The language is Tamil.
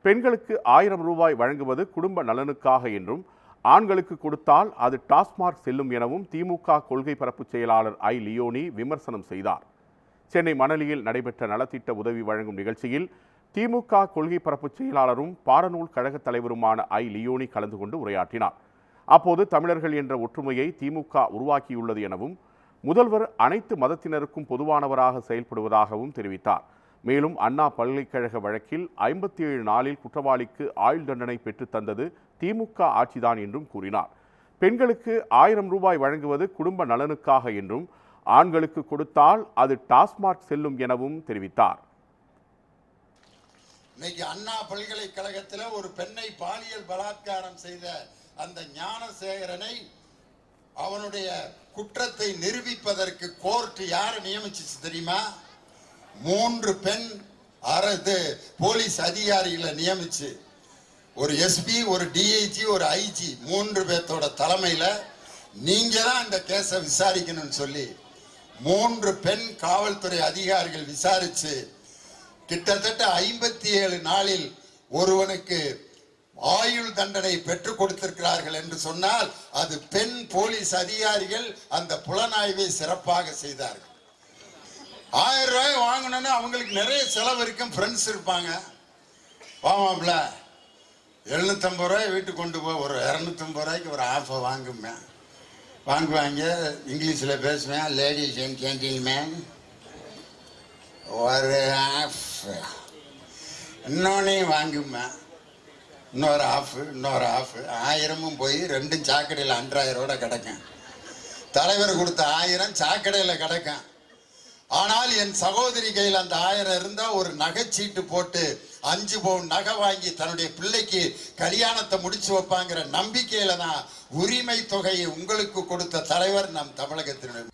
பெண்களுக்கு 1000 ரூபாய் வழங்குவது குடும்ப நலனுக்காக என்றும் ஆண்களுக்கு கொடுத்தால் அது டாஸ்மார்க் செல்லும் எனவும் திமுக கொள்கை பரப்பு செயலாளர் ஐ லியோனி விமர்சனம் செய்தார். சென்னை மணலியில் நடைபெற்ற நலத்திட்ட உதவி வழங்கும் நிகழ்ச்சியில் திமுக கொள்கை பரப்பு செயலாளரும் பாடநூல் கழக தலைவருமான ஐ லியோனி கலந்து கொண்டு உரையாற்றினார். அப்போது தமிழர்கள் என்ற ஒற்றுமையை திமுக உருவாக்கியுள்ளது எனவும் முதல்வர் அனைத்து மதத்தினருக்கும் பொதுவானவராக செயல்படுவதாகவும் தெரிவித்தார். மேலும் அண்ணா பல்கலைக்கழக வழக்கில் 57 நாளில் குற்றவாளிக்கு ஆயுள் தண்டனை பெற்றுத் தந்தது திமுக ஆட்சிதான் என்றும் கூறினார். பெண்களுக்கு 1000 ரூபாய் வழங்குவது குடும்ப நலனுக்காக என்றும் ஆண்களுக்கு கொடுத்தால் அது டாஸ்மார்க் செல்லும் எனவும் தெரிவித்தார். இன்னைக்கு அண்ணா பல்கலைக்கழகத்தில் ஒரு பெண்ணை பாலியல் பலாத்காரம் செய்த அந்த ஞானசேகரனை அவனுடைய குற்றத்தை நிரூபிப்பதற்கு கோர்ட் யாரை நியமிச்சிச்சு தெரியுமா? 3 பெண் போலீஸ் அதிகாரிகளை நியமிச்சு, ஒரு எஸ்பி, ஒரு டிஐஜி, ஒரு ஐஜி, 3 பேர்த்தோட தலைமையில நீங்க தான் இந்த கேஸை விசாரிக்கணும்னு சொல்லி 3 பெண் காவல்துறை அதிகாரிகள் விசாரிச்சு கிட்டத்தட்ட 57 நாளில் ஒருவனுக்கு ஆயுள் தண்டனை பெற்றுக் கொடுத்திருக்கிறார்கள் என்று சொன்னால் அது பெண் போலீஸ் அதிகாரிகள் அந்த புலனாய்வை சிறப்பாக செய்தார்கள். 1000 ரூபாய் வாங்கணும்னா அவங்களுக்கு நிறைய செலவு இருக்கும், ஃப்ரெண்ட்ஸ் இருப்பாங்க. வாமாப்ல 750 ரூபாய் வீட்டுக்கு கொண்டு போ, ஒரு 250 ரூபாய்க்கு ஒரு ஆஃபை வாங்குவாங்க. இங்கிலீஷில் பேசுவேன், லேடிஸ் அண்ட் ஜென்டில்மேன் ஒரு ஆஃப், இன்னொன்னையும் வாங்குமே, இன்னொரு ஆஃப் 1000 போய் 2 சாக்கடையில் 2000 கிடக்கும். தலைவர் கொடுத்த 1000 சாக்கடையில் கிடக்கும். ஆனால் என் சகோதரி கையில் அந்த 1000 இருந்தா ஒரு நகைச்சீட்டு போட்டு 5 பவுன் நகை வாங்கி தன்னுடைய பிள்ளைக்கு கல்யாணத்தை முடிச்சு வைப்பாங்கிற நம்பிக்கையில தான் உரிமை தொகையை உங்களுக்கு கொடுத்த தலைவர் நம் தமிழகத்தினுடைய